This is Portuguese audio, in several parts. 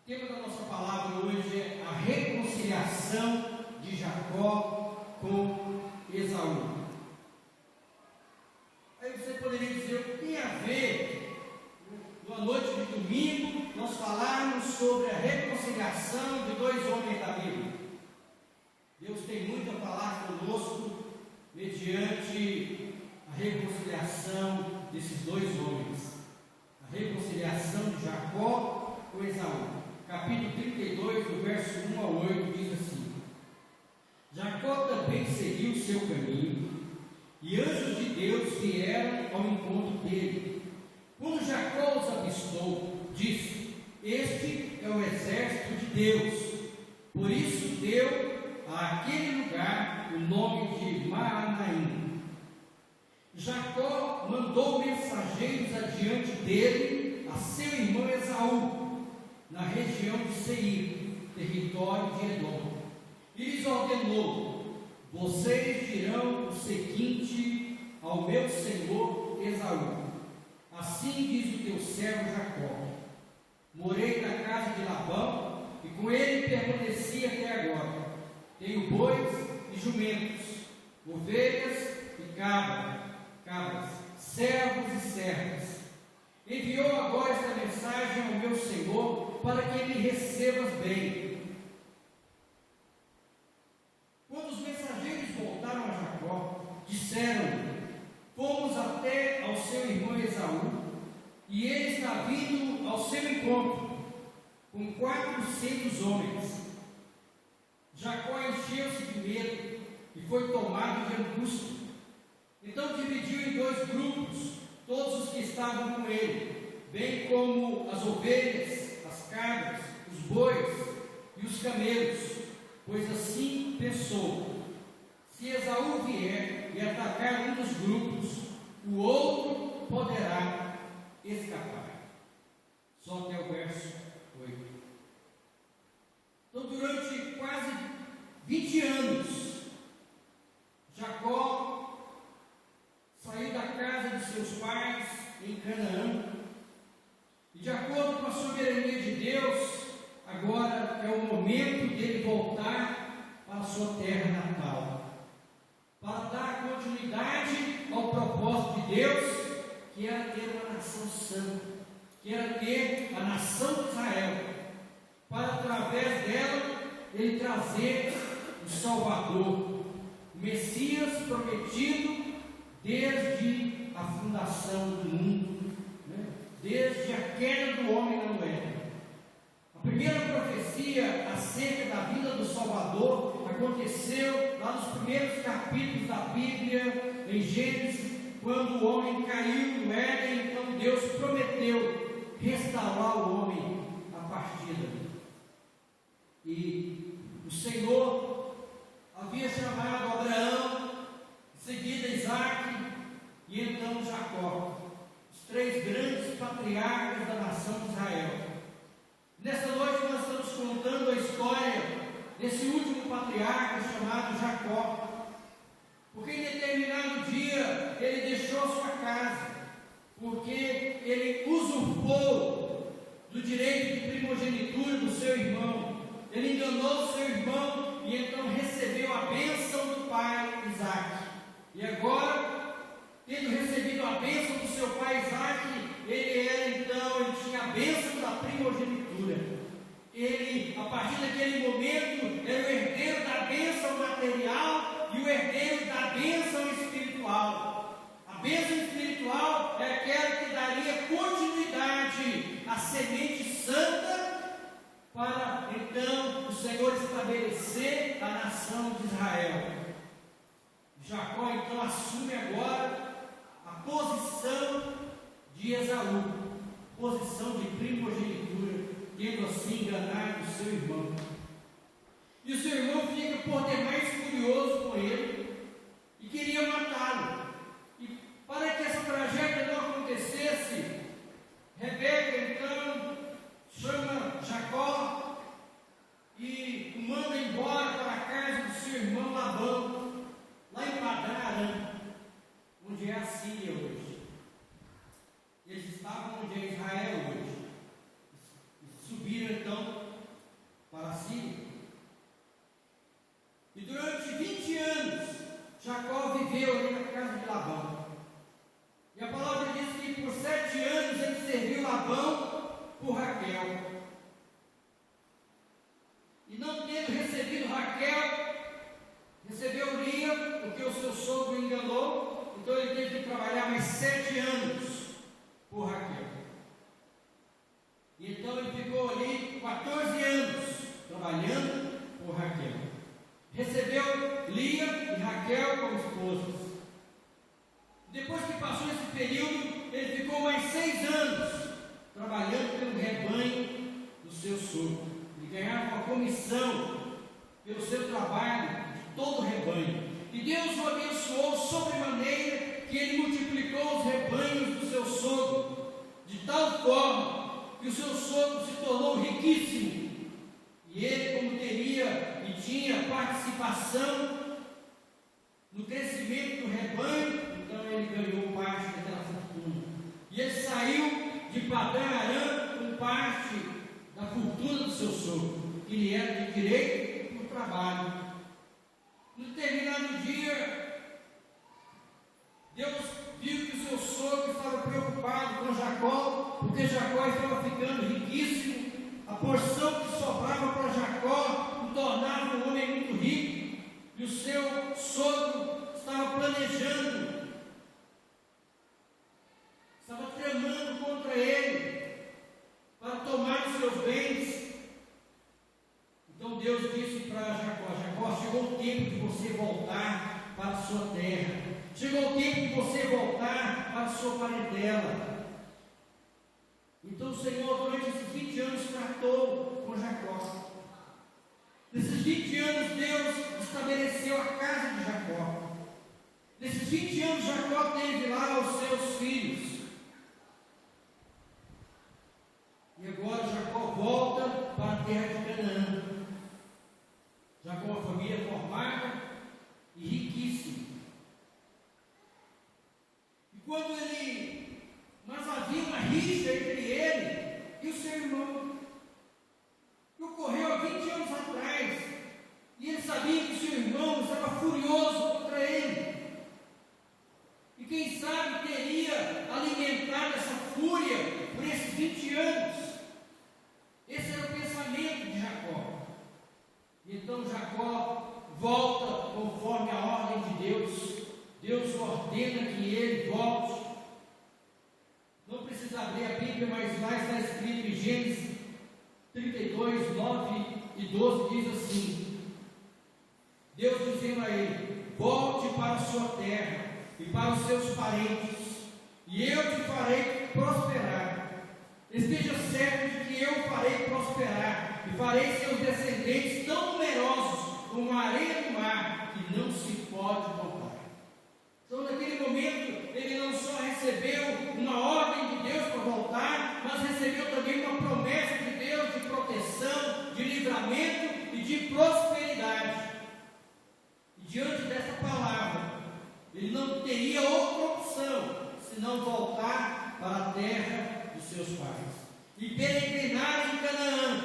O tema da nossa palavra hoje é a reconciliação de Jacó com Esaú. Aí você poderia dizer, o que tem a ver, numa noite de domingo, nós falarmos sobre a reconciliação de dois homens da Bíblia? Deus tem muito a falar conosco mediante a reconciliação desses dois homens. A reconciliação de Jacó com Esaú. Capítulo 32, do verso 1 ao 8, diz assim: Jacó também seguiu o seu caminho, e anjos de Deus vieram ao encontro dele. Quando Jacó os avistou, disse: Este é o exército de Deus. Por isso deu àquele lugar o nome de Maanaim. Jacó mandou mensageiros adiante dele a seu irmão Esaú, na região de Seir, território de Edom, e lhes ordenou: Vocês dirão o seguinte ao meu senhor Esaú: Assim diz o teu servo Jacó: Morei na casa de Labão, e com ele permaneci até agora. Tenho bois e jumentos, ovelhas e cabras, servos e servas. Enviou agora esta mensagem ao meu senhor para que me recebas bem. Quando os mensageiros voltaram a Jacó, disseram-lhe: Fomos até ao seu irmão Esaú, e ele está vindo ao seu encontro, com 400 homens. Jacó encheu-se de medo e foi tomado de angústia. Então dividiu em dois grupos todos os que estavam com ele, bem como as ovelhas, as cabras, os bois e os camelos, pois assim pensou: se Esaú vier e atacar um dos grupos, o outro poderá escapar. Só até o verso 8. Então, durante quase 20 anos, Jacó saiu da casa de seus pais em Canaã, e de acordo com a soberania de Deus, agora é o momento dele voltar para a sua terra natal, para dar continuidade ao propósito de Deus, que era ter uma nação santa, que era ter a nação de Israel, para através dela ele trazer o Salvador, o Messias prometido desde a fundação do mundo, né? Desde a queda do homem na Noé. A primeira profecia acerca da vinda do Salvador aconteceu lá nos primeiros capítulos da Bíblia, em Gênesis, quando o homem caiu no Éden. Então Deus prometeu restaurar o homem a partir dali. E o Senhor havia chamado Abraão, em seguida Isaac e então Jacó, os três grandes patriarcas da nação de Israel. Nesta noite nós estamos contando a história desse último patriarca chamado Jacó, porque em determinado dia ele deixou a sua casa, porque ele usurpou do direito de primogenitura do seu irmão. Ele enganou seu irmão e então recebeu a bênção do pai Isaac. E agora, tendo recebido a bênção do seu pai Isaac, ele tinha a bênção da primogenitura. Ele, a partir daquele momento, era o herdeiro da bênção material e o herdeiro da bênção espiritual. A bênção espiritual é aquela que daria continuidade à semente santa, para então o Senhor estabelecer a nação de Israel. Jacó então assume agora a posição de Esaú, posição de primogenitura, tendo assim enganado o seu irmão. E o seu irmão fica por demais furioso com ele e queria matá-lo. E para que essa tragédia não acontecesse, Rebeca então chama Jacó e o manda embora para a casa do seu irmão Labão, lá em Padã Arã, onde é a Síria hoje. Eles estavam onde é Israel Labão por Raquel. E não tendo recebido Raquel, recebeu Lia, porque o seu sogro enganou, então ele teve que trabalhar mais 7 anos por Raquel. E então ele ficou ali 14 anos trabalhando por Raquel. Recebeu Lia e Raquel como esposas. Depois que passou esse período, ele ficou mais 6 anos trabalhando pelo rebanho do seu sogro. Ele ganhava uma comissão pelo seu trabalho de todo o rebanho. E Deus o abençoou sobremaneira que ele multiplicou os rebanhos do seu sogro, de tal forma que o seu sogro se tornou riquíssimo. E ele, como teria e tinha participação no crescimento do rebanho, então ele ganhou parte daquela fortuna. E ele saiu de Padã Arã com parte da fortuna do seu sogro, que lhe era de direito por trabalho. No determinado dia, Deus viu que o seu sogro estava preocupado com Jacó, porque Jacó estava ficando riquíssimo. A porção que sobrava para Jacó o tornava um homem muito rico, e o seu sogro estava planejando, estava tramando contra ele, para tomar os seus bens. Então Deus disse para Jacó: Jacó, chegou o tempo de você voltar para a sua terra, chegou o tempo de você voltar para a sua parentela. Então o Senhor, durante esses 20 anos, tratou com Jacó. Nesses 20 anos, Deus estabeleceu a casa de Jacó. Nesses 20 anos, Jacó teve lá os seus filhos. E agora Jacó volta para a terra de Canaã. Já com uma família formada e riquíssima. E quando ele... Mas havia uma rixa entre ele e o seu irmão, que ocorreu há 20 anos atrás, e ele sabia que o seu irmão estava furioso contra ele, e quem sabe teria alimentado essa fúria por esses 20 anos. Esse era o pensamento de Jacó. E então Jacó volta conforme a ordem de Deus. Deus ordena que ele volte. Não precisa abrir a Bíblia, mas lá está escrito em Gênesis 32, 9 e 12, diz assim: Deus dizendo a ele: volte para a sua terra e para os seus parentes, e eu te farei prosperar. Esteja certo de que eu farei prosperar, e farei seus descendentes tão numerosos como a areia do mar, que não se pode contar. Então, naquele momento, ele não só recebeu uma ordem de Deus para voltar, mas recebeu também uma promessa de Deus de proteção, de livramento e de prosperidade. E diante dessa palavra, ele não teria outra opção senão voltar para a terra dos seus pais e peregrinar em Canaã,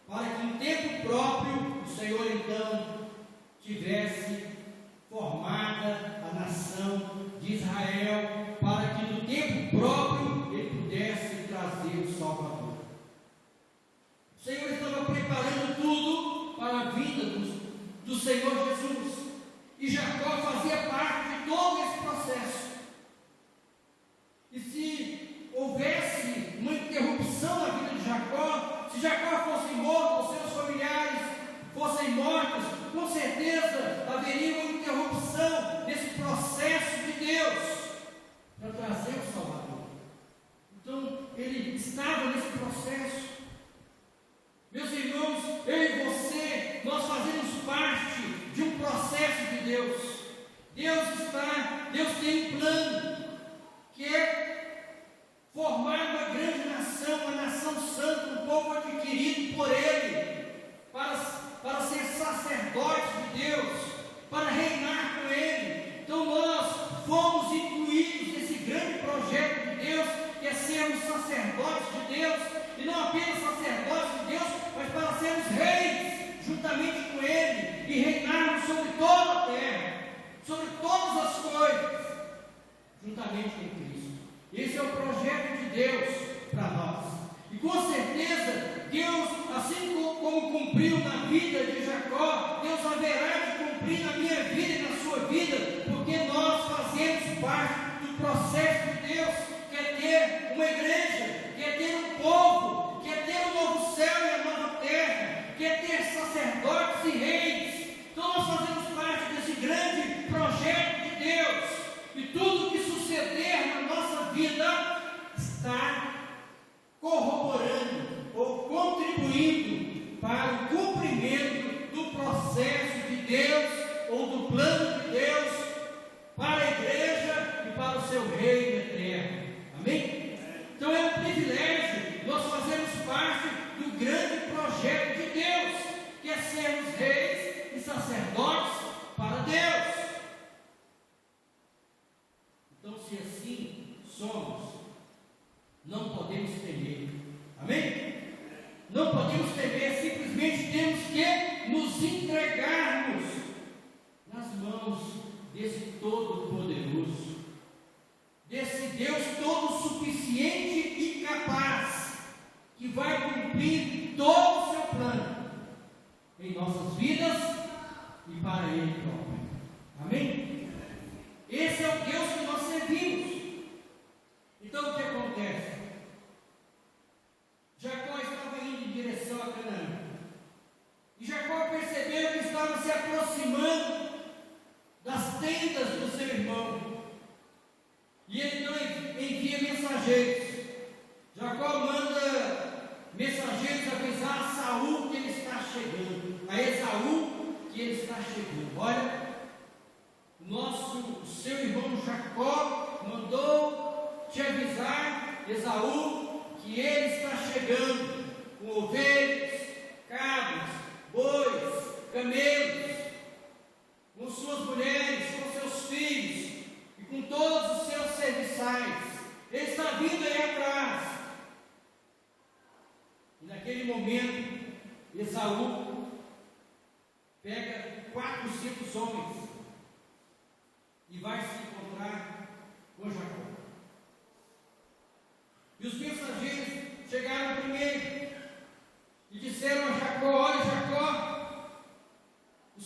para que em tempo próprio o Senhor então tivesse formada a nação de Israel, para que no tempo próprio ele pudesse trazer o Salvador. O Senhor estava preparando tudo para a vinda do Senhor Jesus, e Jacó fazia parte de todo esse processo. E se houvesse uma interrupção na vida de Jacó, se Jacó fosse morto, os seus familiares fossem mortos, com certeza haveria uma interrupção nesse processo de Deus para trazer o Salvador. Então ele estava nesse processo. Meus irmãos, eu e você, nós fazemos parte de um processo de Deus. Deus tem um plano, que é formar uma grande nação, uma nação santa, um povo adquirido por Ele, para ser sacerdotes de Deus, para reinar com Ele. Então nós fomos incluídos nesse grande projeto de Deus, que é sermos sacerdotes de Deus, e não apenas sacerdotes de Deus, mas para sermos reis, juntamente com Ele, e reinarmos sobre toda a terra, sobre todas as coisas, juntamente com Cristo. Esse é o projeto de Deus para indo para o cumprimento do processo de Deus, ou do plano de Deus, para a igreja e para o seu reino eterno. Amém? Então é um privilégio nós fazermos parte do grande projeto de Deus, que é sermos reis e sacerdotes para Deus. Então, se assim somos, não podemos temer. Amém? Não podemos temer, simplesmente temos que nos entregarmos nas mãos desse Todo-Poderoso, desse Deus todo-suficiente e capaz, que vai cumprir todo o seu plano em nossas vidas e para Ele próprio. Amém? Esse é o Deus que nós servimos. Então o que acontece? Jacó estava indo em direção a Canaã, e Jacó percebeu que estava se aproximando das tendas do seu irmão, e ele então envia mensageiros. Jacó manda mensageiros avisar a Saul que ele está chegando, a Esaú que ele está chegando. Olha, o seu irmão Jacó mandou te avisar, Esaú, que ele está chegando com ovelhas, cabras, bois, camelos, com suas mulheres, com seus filhos e com todos os seus serviçais. Ele está vindo aí atrás. E naquele momento, Esaú pega 400 homens e vai se encontrar com Jacó. E os mensageiros chegaram primeiro e disseram a Jacó: olha, Jacó, o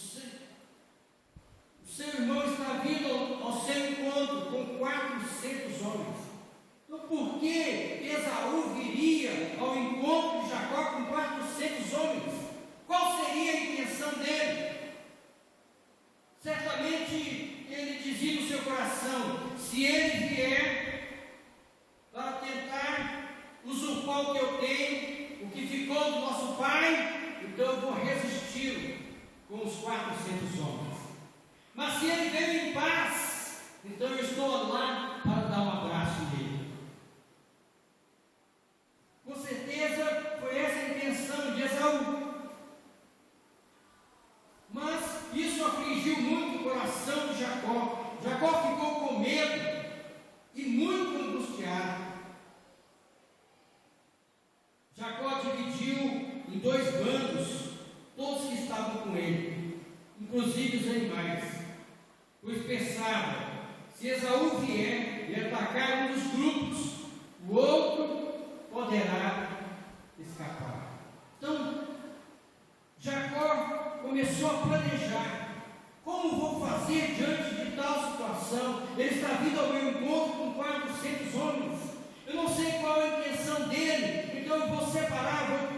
seu irmão está vindo ao seu encontro com 400 homens. Então, por que Esaú viria ao encontro de Jacó com 400 homens? Qual seria a intenção dele? Certamente ele dizia no seu coração: se ele vier para tentar usurpar o que eu tenho, o que ficou do nosso pai, então eu vou resisti-lo com os 400 homens. Mas se ele veio em paz, então eu estou lá para dar um abraço nele. Com certeza foi essa a intenção de Esaú. Mas isso afligiu muito o coração de Jacó. Jacó ficou com medo e muito angustiado. Jacó dividiu em 2 bandos todos que estavam com ele, inclusive os animais, pois pensava: se Esaú vier e atacar um dos grupos, o outro poderá escapar. Então, Jacó começou a planejar: como vou fazer diante de tal situação? Ele está vindo ao meu encontro com 400 homens, eu não sei qual é a intenção dele, então eu vou separar,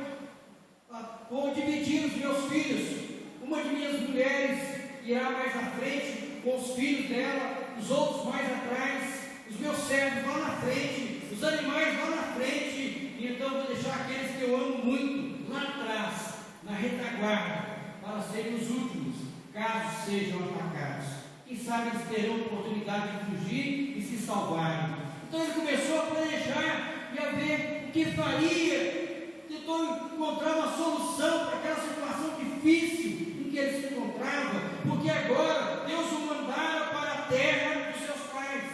vou dividir os meus filhos. Uma de minhas mulheres irá mais à frente com os filhos dela, os outros mais atrás, os meus servos lá na frente, os animais lá na frente, e então vou deixar aqueles que eu amo muito lá atrás, na retaguarda, para serem os últimos, caso sejam atacados. Quem sabe eles terão oportunidade de fugir e se salvarem. Então ele começou a planejar e a ver o que faria, tentou encontrar uma solução para aquela situação difícil em que ele se encontrava, porque agora Deus o mandara para a terra dos seus pais.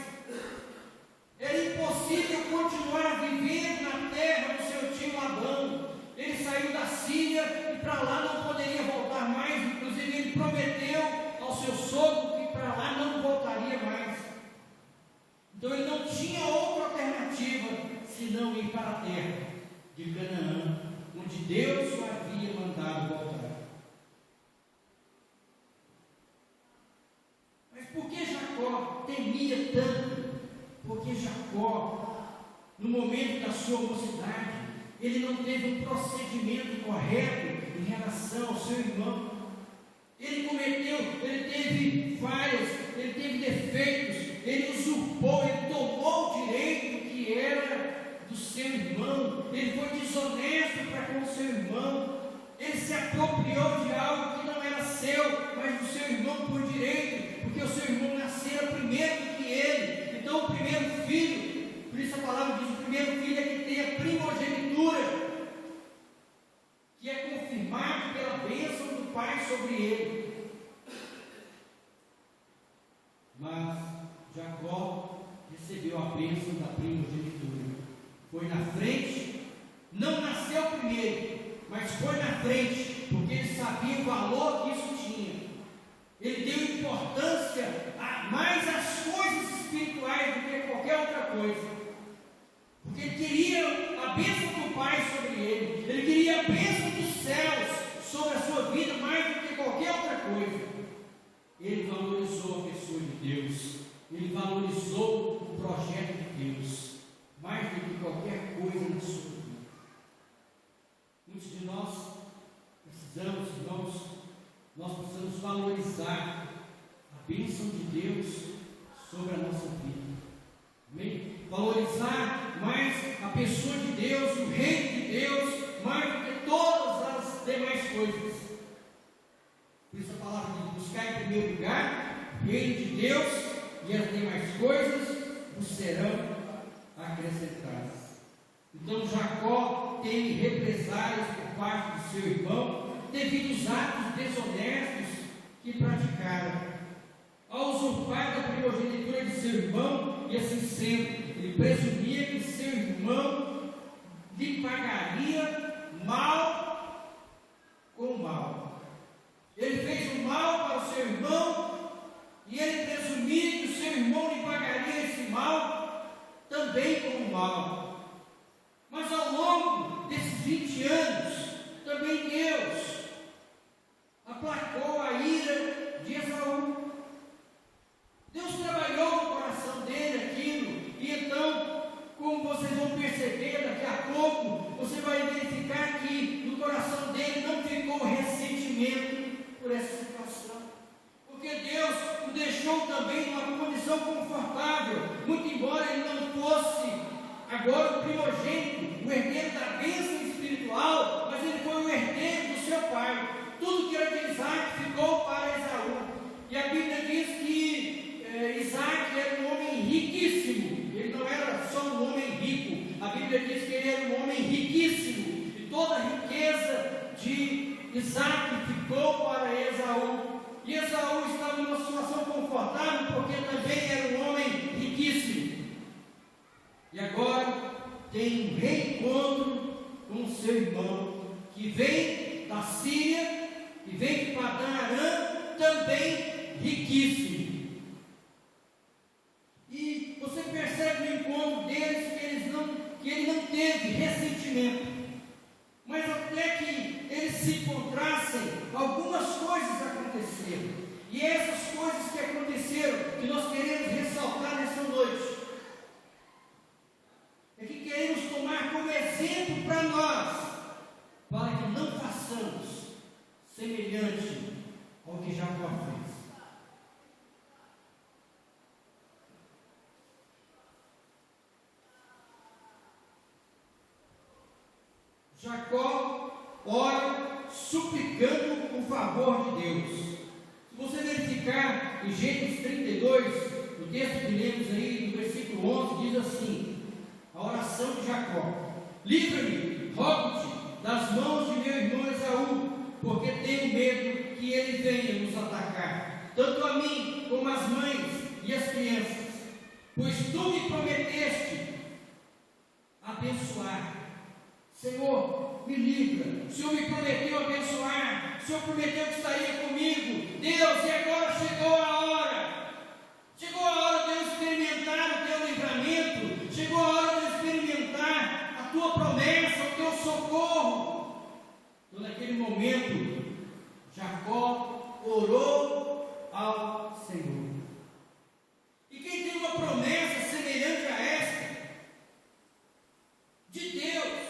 Era impossível continuar vivendo na terra do seu tio Labão. Ele saiu da Síria e para lá não poderia voltar mais. Inclusive ele prometeu ao seu sogro que para lá não voltaria mais. Então ele não tinha outra alternativa senão ir para a terra de Canaã, onde Deus o havia mandado voltar. Mas por que Jacó temia tanto? Porque Jacó, no momento da sua mocidade, ele não teve um procedimento correto em relação ao seu irmão. Ele teve falhas, ele teve defeitos, ele usurpou, ele tomou o direito que era do seu irmão, ele foi desonesto para com o seu irmão, porque o seu irmão nascera primeiro do que ele. Então o primeiro filho, por isso a palavra diz, o primeiro filho é que tem a primogenitura, que é confirmado pela bênção do Pai sobre ele. Mas Jacó recebeu a bênção da primogenitura. Foi na frente, não nasceu primeiro, mas foi na frente, porque ele sabia o valor que isso tinha. Ele deu importância mais às coisas espirituais do que qualquer outra coisa. Porque ele queria a bênção do Pai sobre ele. Ele queria a bênção dos céus sobre a sua vida mais do que qualquer outra coisa. Ele valorizou a pessoa de Deus. Ele valorizou o projeto de Deus mais do que qualquer coisa na sua vida. Muitos de nós precisamos, irmãos, nós precisamos valorizar a bênção de Deus sobre a nossa vida. Amém? Valorizar mais a pessoa de Deus, o reino de Deus, mais do que todas as demais coisas. Por isso a palavra diz: buscar em primeiro lugar o reino de Deus, e as demais coisas vos serão acrescentadas. Então Jacó teve represálias por parte do seu irmão, devido aos atos desonestos que praticaram. Ao usurpar da primogenitura de seu irmão, e assim sendo, ele presumia que seu irmão lhe pagaria mal com mal. Ele fez o mal para o seu irmão, e ele presumia que o seu irmão lhe pagaria esse mal também com o mal. Mas ao longo desses 20 anos, também Deus aplacou a ira de Esaú. Deus trabalhou no coração dele aquilo, e então, como vocês vão perceber daqui a pouco, você vai verificar que no coração dele não ficou ressentimento por essa situação, porque Deus o deixou também numa condição confortável, muito embora ele não fosse agora o primogênito, o herdeiro da bênção espiritual, mas ele foi o herdeiro do seu pai. Tudo que era de Isaac ficou para Esaú, e a Bíblia diz que Isaac era um homem riquíssimo. Ele não era só um homem rico, a Bíblia diz que ele era um homem riquíssimo, e toda a riqueza de Isaac ficou para Esaú. E Esaú estava numa situação confortável, porque também era um homem riquíssimo. E agora tem um reencontro com o seu irmão, que vem da Síria, que vem de Padã Arã, também riquíssimo. E você percebe no encontro deles que ele não teve ressentimento, mas até que eles se encontrassem, algumas coisas aconteceram. E essas coisas que aconteceram, que nós queremos ressaltar nessa noite, é que queremos tomar como exemplo para nós, para que não façamos semelhante ao que Jacó fez. Jacó ora suplicando o favor de Deus. Se você verificar em Gênesis 32, o texto que lemos aí, no versículo 11, diz assim: a oração de Jacó: livra-me, rogo-te, das mãos de meu irmão Esaú, porque tenho medo que ele venha nos atacar, tanto a mim como as mães e as crianças, pois tu me prometeste abençoar. Senhor, me livra. O Senhor me prometeu abençoar, o Senhor prometeu que estaria comigo. Deus, e agora chegou a hora. Chegou a hora de eu experimentar o teu livramento. Chegou a hora de eu experimentar a tua promessa, o teu socorro. Então, naquele momento, Jacó orou ao Senhor. E quem tem uma promessa semelhante a esta, de Deus,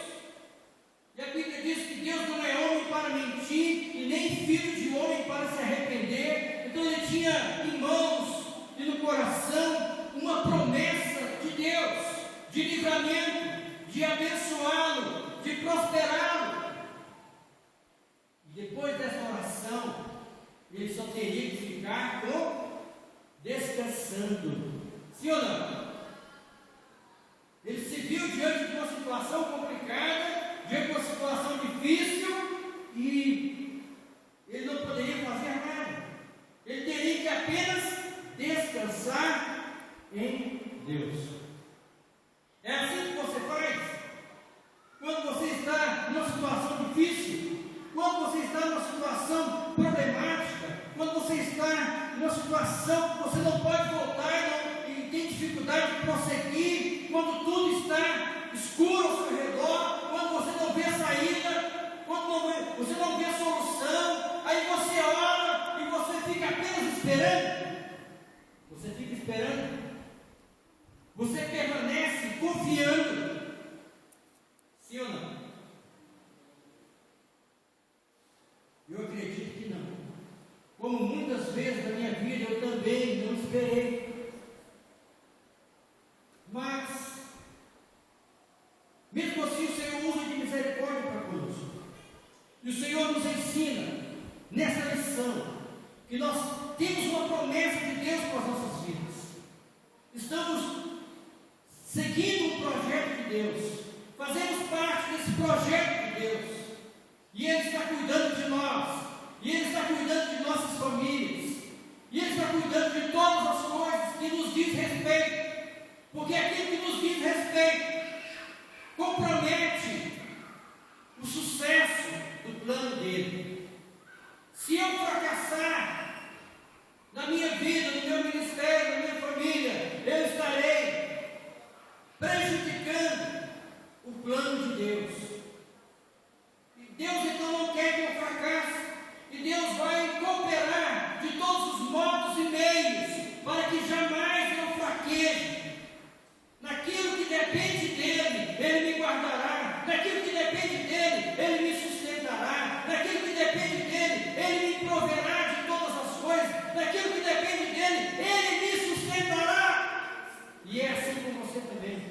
e a Bíblia diz que Deus não é homem para mentir, e nem filho de homem para se arrepender. Então ele tinha em mãos e no coração uma promessa de Deus, de livramento, de abençoá-lo, de prosperá-lo. E depois dessa oração, ele só teria que ficar com Sim ou não? Ele se viu diante de uma situação complicada, diante de uma situação difícil, e ele não poderia fazer nada. Ele teria que apenas descansar em Deus. É assim que você faz? Quando você está numa situação difícil, quando você está numa situação problemática, quando você está numa situação que você não pode voltar e tem dificuldade de prosseguir, quando tudo está escuro ao seu redor, quando você não vê saída, quando você não vê solução, aí você ora e você fica apenas esperando. Você fica esperando. Você permanece confiando. Sim ou não? Eu acredito que não. Como muitas vezes na minha vida eu também não esperei. Mas, mesmo assim, o Senhor usa de misericórdia para conosco. E o Senhor nos ensina nessa lição que nós temos uma promessa de Deus para as nossas vidas. Estamos seguindo o projeto de Deus. Fazemos parte desse projeto de Deus. E Ele está cuidando de nós. E Ele está cuidando de nossas famílias. E Ele está cuidando de todas as coisas que nos diz respeito. Porque aquilo que nos diz respeito compromete o sucesso do plano dele. Se eu fracassar na minha vida, no meu ministério, na minha família, eu estarei prejudicando o plano de Deus. E Deus então não quer que eu fracasse. E Deus vai cooperar de todos os modos e meios para que jamais eu fraqueje. Naquilo que depende dele, ele me guardará. Naquilo que depende dele, ele me sustentará. Naquilo que depende dele, ele me proverá de todas as coisas. Naquilo que depende dele, ele me sustentará. E é assim com você também.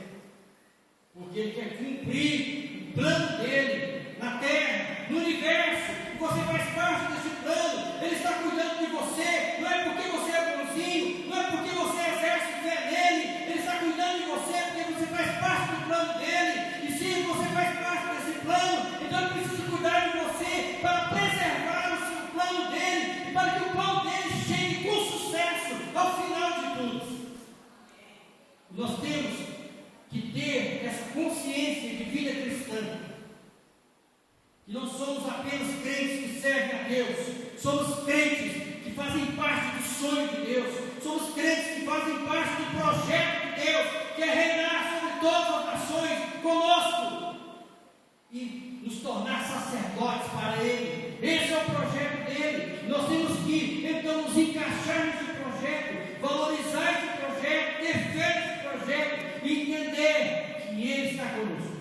Porque ele quer cumprir o plano dele na terra, no universo. Você faz parte desse plano. Ele está cuidando de você. Não é porque você é bonzinho, não é porque você exerce fé nele. Ele está cuidando de você porque você faz parte do plano dele. E se você faz parte desse plano, então ele precisa cuidar de você para preservar o seu plano dele e para que o plano dele chegue com sucesso ao final de tudo. Nós temos que ter essa consciência de vida cristã. Que não somos apenas crentes que servem a Deus, somos crentes que fazem parte do sonho de Deus, somos crentes que fazem parte do projeto de Deus, que é reinar sobre todas as nações conosco e nos tornar sacerdotes para Ele. Esse é o projeto dele. Nós temos que então nos encaixar nesse projeto, valorizar esse projeto, ter fé nesse projeto e entender que Ele está conosco.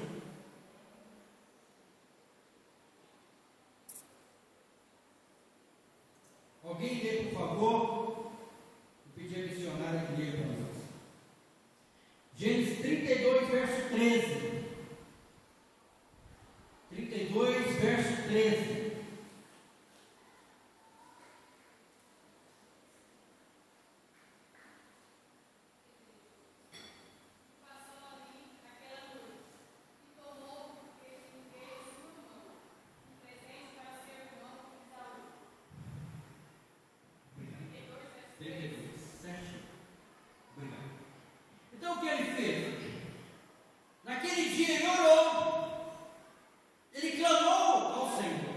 Alguém lê, por favor? Vou pedir a missionária que lê para nós. Gênesis 32, verso 13. 32, verso 13. Então o que ele fez? Naquele dia ele orou, ele clamou ao Senhor.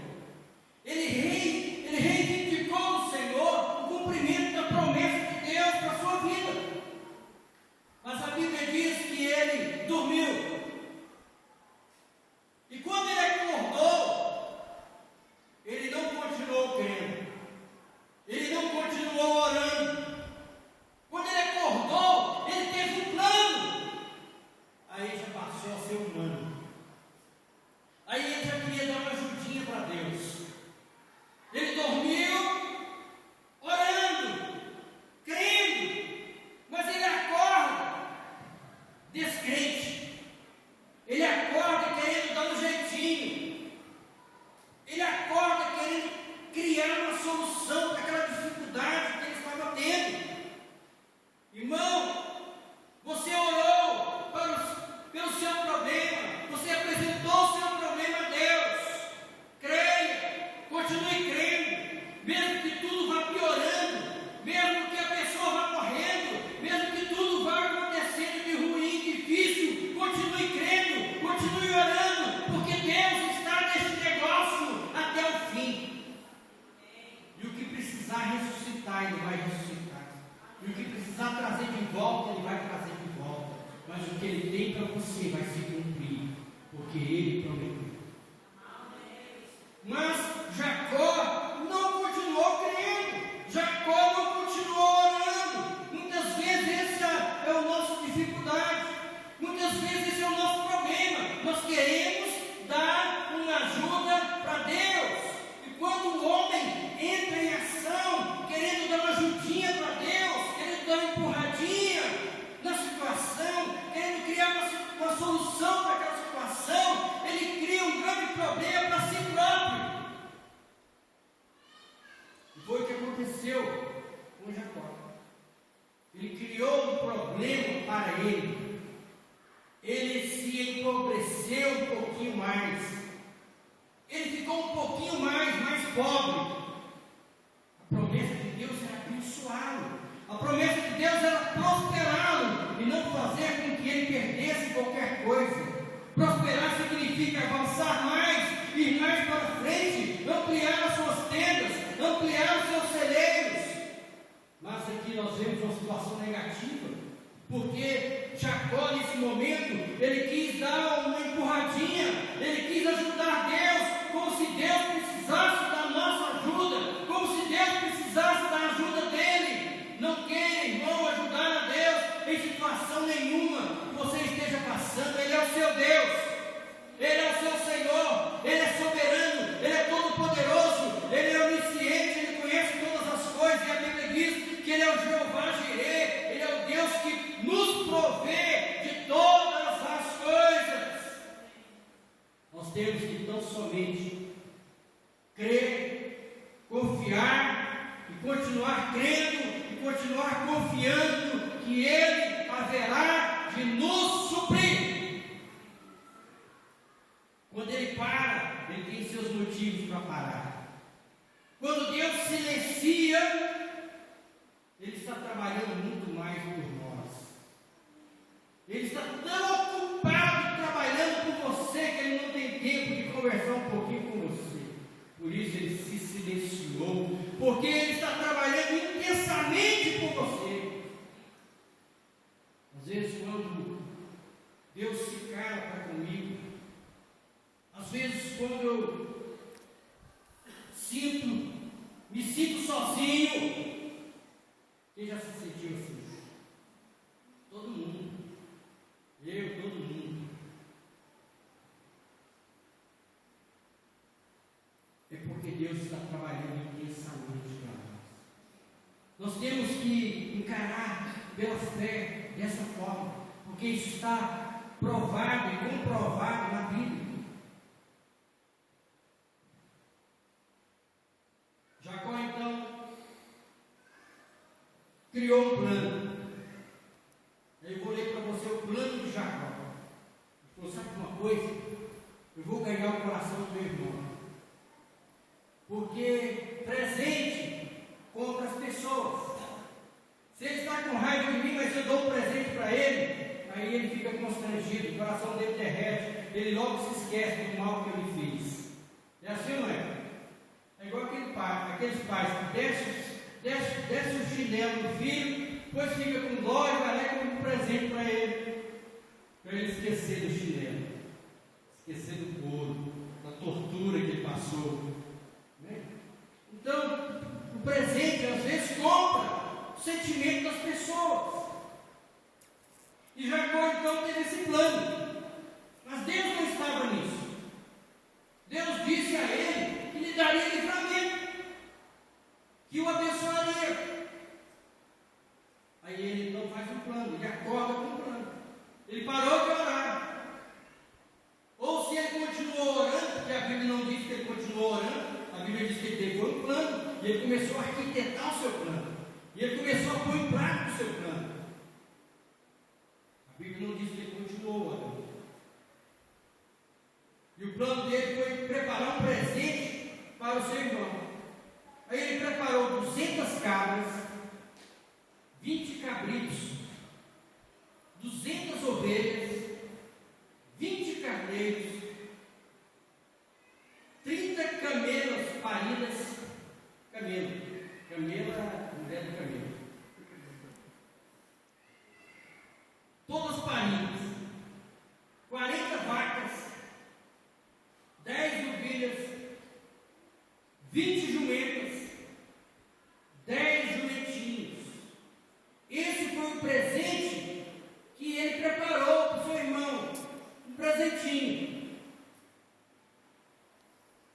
para você vai se cumprir, porque Ele prometeu. Mas Jacó não continuou crendo, Jacó não continuou orando. Muitas vezes essa é a nossa dificuldade, muitas vezes esse é o nosso problema. Nós queremos dar uma ajuda para Deus, e quando o homem entra em ação, querendo dar uma ajudinha para Deus, querendo dar uma empurradinha na situação, querendo criar uma solução para aquela situação, ele cria um grande problema para si próprio. E foi o que aconteceu com Jacó. Ele criou um problema para ele. Ele se empobreceu um pouquinho mais. Ele ficou um pouquinho mais pobre. A promessa de Deus era abençoá-lo. A promessa de Deus era prosperá-lo e não fazer com que ele perdesse qualquer coisa. Prosperar significa avançar mais, ir mais para frente, ampliar as suas tendas, ampliar os seus celeiros. Mas aqui nós vemos uma situação negativa, porque Jacó nesse momento, ele quis dar uma empurradinha, ele quis ajudar Deus, como se Deus precisasse da nossa ajuda, como se Deus precisasse da ajuda dele. Não queira, irmão, ajudar a Deus em situação nenhuma que você esteja passando. Ele é o seu Deus, Ele é o seu Senhor, Ele é soberano, Ele é todo poderoso, Ele é onisciente, Ele conhece todas as coisas, e a Bíblia diz que Ele é o Jeová Jireh, Ele é o Deus que nos provê de todas as coisas. Nós temos que tão somente crer, confiar e continuar crendo e continuar confiando que Ele haverá de nos suprir. Quando Ele para, Ele tem seus motivos para parar. Quando Deus silencia, Ele está trabalhando muito mais por nós. Ele está tão ocupado trabalhando por você que Ele não tem tempo de conversar um pouquinho com você. Por isso Ele se silenciou, porque Ele está trabalhando intensamente por você. Às vezes quando Deus se cala para comigo, às vezes quando eu me sinto sozinho. Quem já se sentiu assim? Todo mundo. Todo mundo. É porque Deus está trabalhando intensamente para nós. Nós temos que encarar pela fé dessa forma, porque isso está provado e comprovado na Bíblia. Jacó então criou um plano. Eu vou ler para você o plano de Jacó. Ele falou: sabe uma coisa? Eu vou ganhar o coração do meu irmão, porque presente compra as pessoas. Se ele está com raiva de mim, mas eu dou um presente para ele, aí ele fica constrangido, o coração dele derrete, ele logo se esquece do mal que eu lhe fiz. É assim ou não é? É igual aqueles pais que desce o chinelo do filho, depois fica com dó e vai lá e compra um presente para ele esquecer do chinelo, esquecer do couro, da tortura que ele passou. Né? Então, o presente às vezes compra o sentimento das pessoas. E Jacó então teve esse plano, mas Deus não estava nisso. Deus disse a ele que lhe daria livramento, que o abençoaria. Aí ele então faz um plano, ele acorda com um plano. Ele parou de orar. Ou se ele continuou orando, porque a Bíblia não diz que ele continuou orando, a Bíblia diz que ele teve um plano, e ele começou a arquitetar o seu plano. E ele começou a pôr em prática o seu plano. A Bíblia não diz que ele continuou orando. E o plano dele foi preparar um presente para o seu irmão. Aí ele preparou 200 cabras, 20 cabritos, 200 ovelhas, 20 carneiros, 30 camelas paridas. Camela, mulher do camelo. Todas paridas.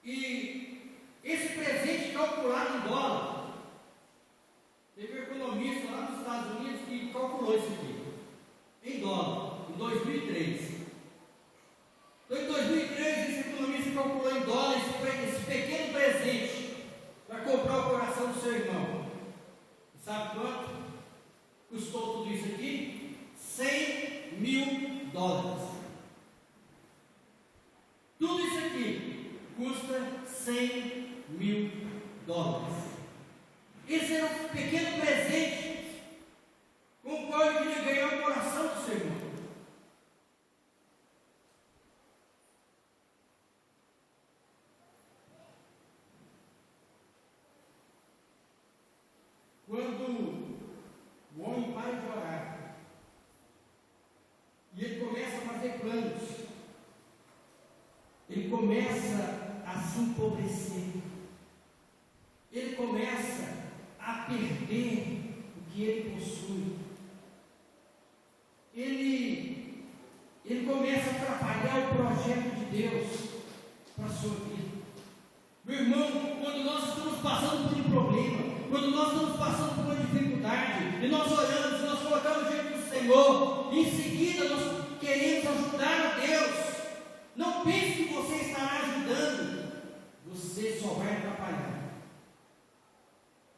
E esse presente calculado em dólar, teve um economista lá nos Estados Unidos que calculou isso aqui, em dólar, em 2003. Então, em 2003, esse economista calculou em dólar esse pequeno presente para comprar o coração do seu irmão. E sabe quanto custou tudo isso aqui? $100 mil. Tudo isso aqui custa $100 mil. Esse era um pequeno presente com o qual ele queria ganhar o coração do seu irmão. Quando o homem para de orar e ele começa a fazer planos, ele começa a se empobrecer, ele começa a perder o que ele possui, ele começa a atrapalhar o projeto de Deus para a sua vida. Meu irmão, quando nós estamos passando por um problema, quando nós estamos passando por uma dificuldade, e nós oramos, nós colocamos diante do Senhor, e em seguida nós queremos ajudar a Deus, não pense que você estará ajudando, você só vai atrapalhar.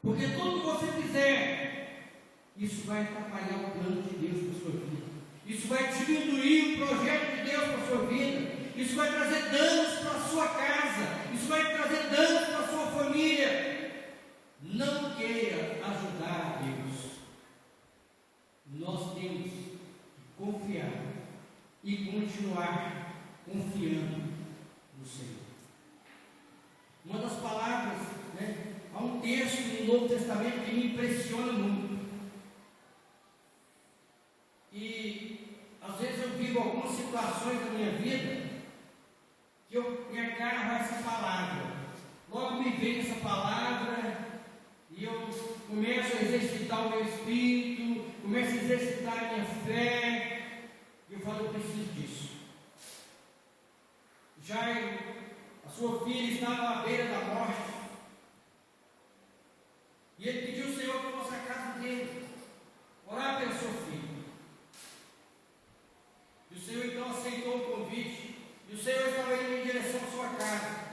Porque tudo que você fizer, isso vai atrapalhar o plano de Deus para a sua vida. Isso vai diminuir o projeto de Deus para a sua vida. Isso vai trazer danos para a sua casa. Isso vai trazer danos para a sua família. Não queira ajudar a Deus. Nós temos que confiar e continuar confiando no Senhor. Uma das palavras, há um texto no Novo Testamento que me impressiona muito. E às vezes eu vivo algumas situações da minha vida que eu me agarro a essa palavra. Logo me vem essa palavra e eu começo a exercitar o meu espírito, começo a exercitar a minha fé, e eu falo, eu preciso disso. Jairo, a sua filha estava à beira da morte, e ele pediu ao Senhor que fosse à casa dele, orar pela sua filha. E o Senhor então aceitou o convite, e o Senhor estava indo em direção à sua casa.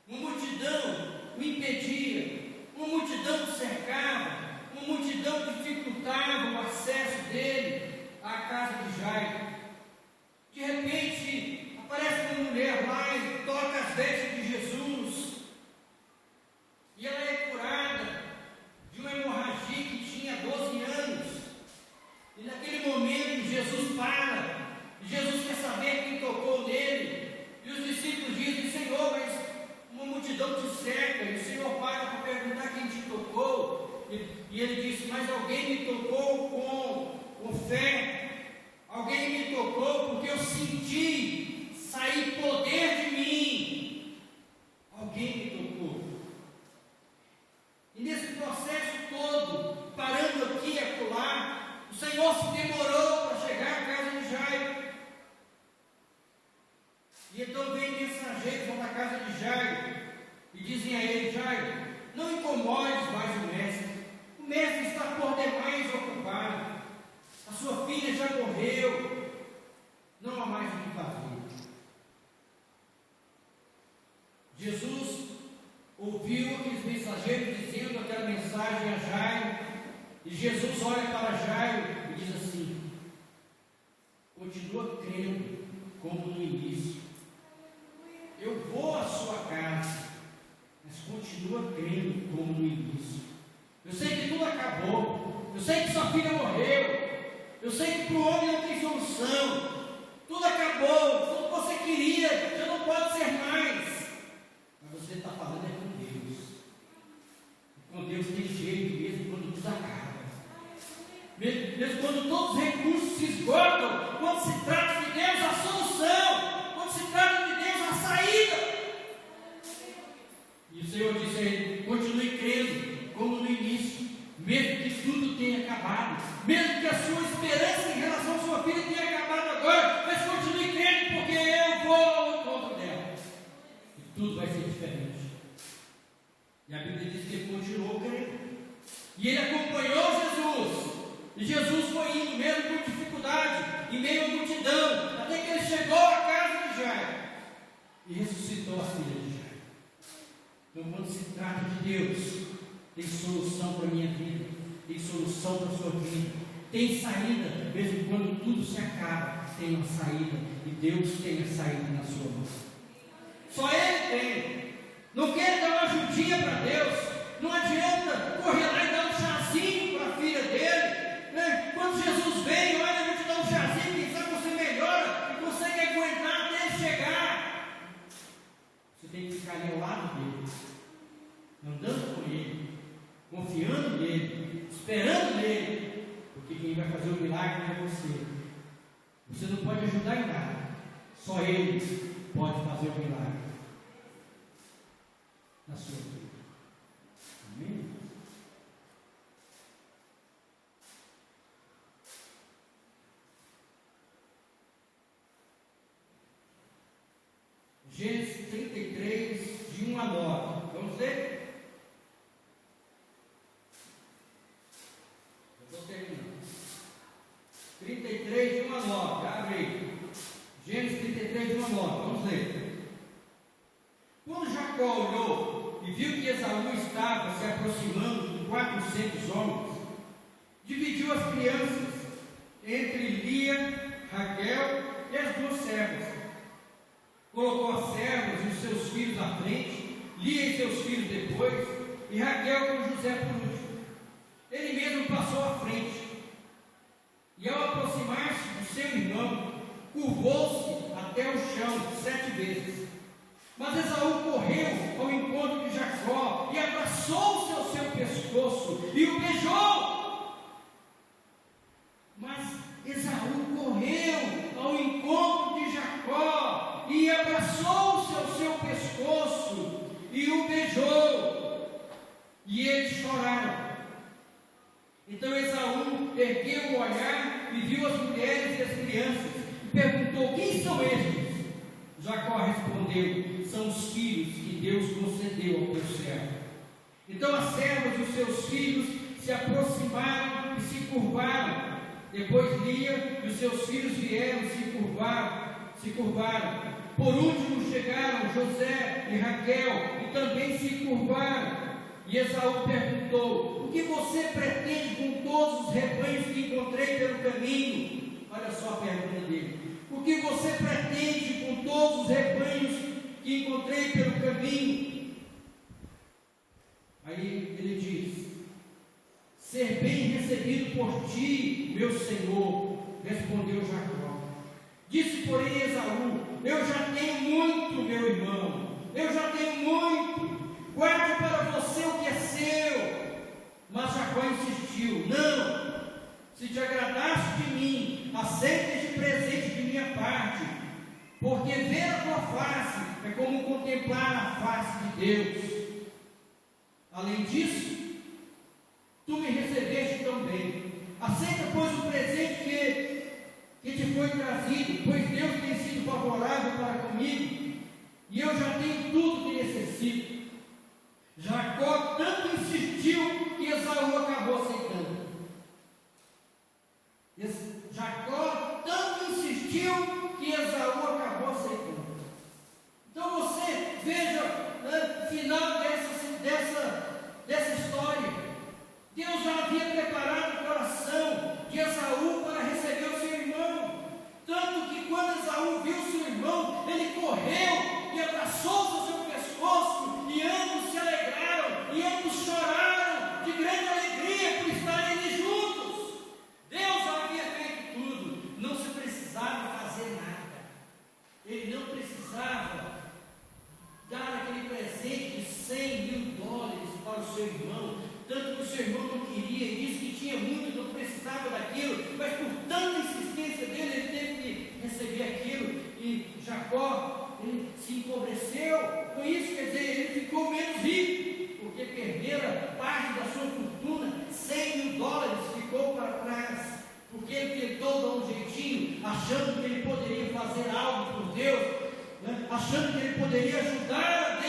Uma multidão o impedia, uma multidão o cercava, uma multidão dificultava o acesso dele à casa de Jairo. De repente, aparece uma mulher lá e toca as vestes de Jesus, e ela é curada de uma hemorragia que tinha 12 anos. E naquele momento Jesus para, e Jesus quer saber quem tocou nele, e os discípulos dizem, Senhor, mas uma multidão te cerca, e o Senhor para perguntar quem te tocou, e ele disse, mas alguém me tocou com fé, alguém me tocou porque eu senti sair poder de mim, alguém me tocou. E nesse processo todo, parando aqui e acolá, o Senhor se demorou para chegar à casa de Jairo. E então vem mensageiros da casa de Jairo e dizem a ele, Jairo, não incomodes mais o mestre está por demais ocupado, a sua filha já morreu, não há mais o que fazer. Jesus ouviu aqueles mensageiros dizendo aquela mensagem a Jairo, e Jesus olha para Jairo e diz assim, continua crendo como no início, eu vou à sua casa, mas continua crendo como no início. Eu sei que tudo acabou, eu sei que sua filha morreu, eu sei que para o homem não tem solução, tudo acabou, tudo que você queria já não pode ser mais. Mas você está falando é com Deus. E com Deus tem jeito mesmo quando tudo acaba. Mesmo quando todos os recursos se esgotam, quando se trata de Deus a solução, quando se trata de Deus a saída. E o Senhor disse a ele, continue crendo como no início, mesmo que tudo tenha acabado, mesmo que a sua esperança em relação à sua vida tenha acabado agora, mas continue crendo tudo vai ser diferente. E a Bíblia diz que ele continuou crendo. E ele acompanhou Jesus. E Jesus foi indo, mesmo com dificuldade, em meio à multidão, até que ele chegou à casa de Jairo e ressuscitou a filha de Jairo. Então, quando se trata de Deus, tem solução para a minha vida, tem solução para a sua vida, tem saída, mesmo quando tudo se acaba, tem uma saída, e Deus tem a saída na sua mão. Só Ele tem. Não quer dar uma ajudinha para Deus, não adianta correr lá e dar um chazinho para a filha dele, né? Quando Jesus vem, olha, eu vou te dar um chazinho, quem sabe você melhora e consegue aguentar até ele chegar. Você tem que ficar ali ao lado dele, andando com ele, confiando nele, esperando nele, porque quem vai fazer o milagre não é você. Você não pode ajudar em nada, só ele pode fazer o milagre na sua vida. Amém? Gênesis 33, de 1 a 9. Vamos ler? Eu estou terminando. 33, de 1 a 9. Abre aí. Gênesis 33, de 1 a 9. Vamos ler. Quando Jacó olhou e viu que Esaú estava se aproximando de 400 homens, dividiu as crianças entre Lia, Raquel e as duas servas. Colocou as servas e os seus filhos à frente, Lia e seus filhos depois, e Raquel com José por último. Ele mesmo passou à frente, e ao aproximar-se do seu irmão, curvou-se até o chão 7 vezes. Mas Esaú correu ao encontro de Jacó e abraçou-se ao seu pescoço e o beijou. Mas Esaú correu ao encontro de Jacó e abraçou-se ao seu pescoço e o beijou. E eles choraram. Então Esaú ergueu o olhar e viu as mulheres e as crianças e perguntou: quem são estes? Jacó respondeu: são os filhos que Deus concedeu ao teu servo. Então as servas e os seus filhos se aproximaram e se curvaram. Depois Lia e os seus filhos vieram e se curvaram. Por último chegaram José e Raquel e também se curvaram. E Esaú perguntou: o que você pretende com todos os rebanhos que encontrei pelo caminho? Olha só a pergunta dele. O que você pretende com todos os rebanhos que encontrei pelo caminho? Aí ele diz: ser bem recebido por ti, meu senhor, respondeu Jacó. Disse, porém, Esaú: eu já tenho muito, meu irmão, eu já tenho muito, guarde para você o que é seu. Mas Jacó insistiu: não, se te agradaste de mim, aceita este presente de minha parte, porque ver a tua face é como contemplar a face de Deus. Além disso, tu me recebeste tão bem. Aceita, pois, o presente que te foi trazido, pois Deus tem sido favorável para comigo, e eu já tenho tudo que necessito. Jacó tanto insistiu que Esaú acabou aceitando. Jacó tanto insistiu que Esaú acabou aceitando. Então você veja o final dessa história. Deus já havia preparado o coração de Esaú para receber o seu irmão. Tanto que quando Esaú viu seu irmão, ele correu e abraçou-se ao seu pescoço, e ambos se alegraram, e ambos choraram de grande alegria por estarem ali juntos. Deus havia feito tudo, não se precisava fazer nada. Ele não precisava dar aquele presente de $100.000 para o seu irmão, tanto que o seu irmão não queria, e disse que tinha muito, não precisava daquilo, mas por tanta insistência dele, ele teve que receber aquilo, e Jacó, ele se empobreceu com isso, quer dizer, ele ficou menos rico, porque perdera parte da sua fortuna, $100.000 ficou para trás, porque ele tentou dar um jeitinho, achando que ele poderia fazer algo por Deus, né? Achando que ele poderia ajudar a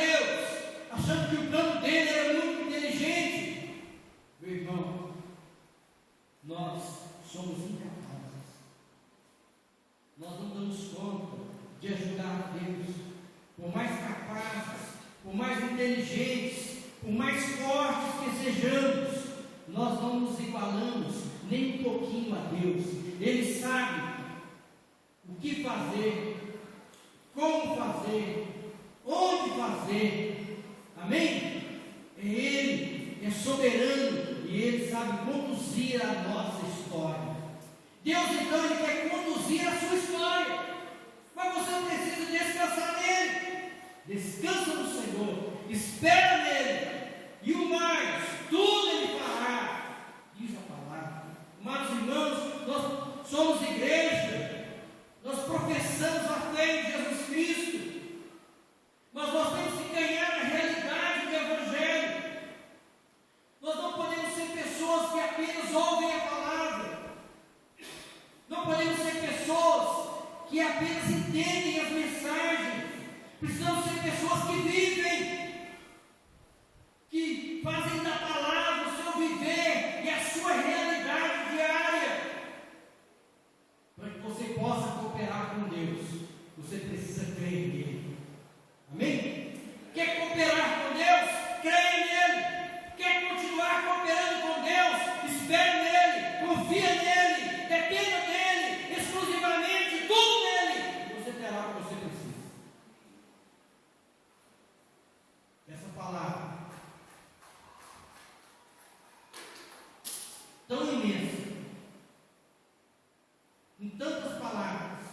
inteligentes, por mais fortes que sejamos, nós não nos igualamos nem um pouquinho a Deus. Ele sabe o que fazer, como fazer, onde fazer. Amém? Ele é soberano e Ele sabe conduzir a nossa história. Deus então Ele quer conduzir a sua história, mas você precisa descansar nele. Descansa no Senhor, espera nele, e o mais, tudo Ele fará, diz a palavra. Amados irmãos, nós somos igreja, nós professamos a fé em Jesus Cristo, mas nós temos que ganhar a realidade do Evangelho. Nós não podemos ser pessoas que apenas ouvem a palavra, não podemos ser pessoas que apenas entendem as mensagens. Precisamos ser pessoas que vivem, que fazem da palavra o seu viver e a sua realidade diária. Para que você possa cooperar com Deus, você precisa crer nele. Amém? Quer cooperar com Deus? Creia nele. Quer continuar cooperando com Deus? Espere nele, confia nele, dependa dele, exclusivamente, tudo nele. Você terá o que você precisa. Essa palavra tão imensa, em tantas palavras,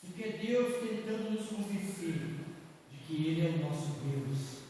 porque é Deus tentando nos convencer de que Ele é o nosso Deus.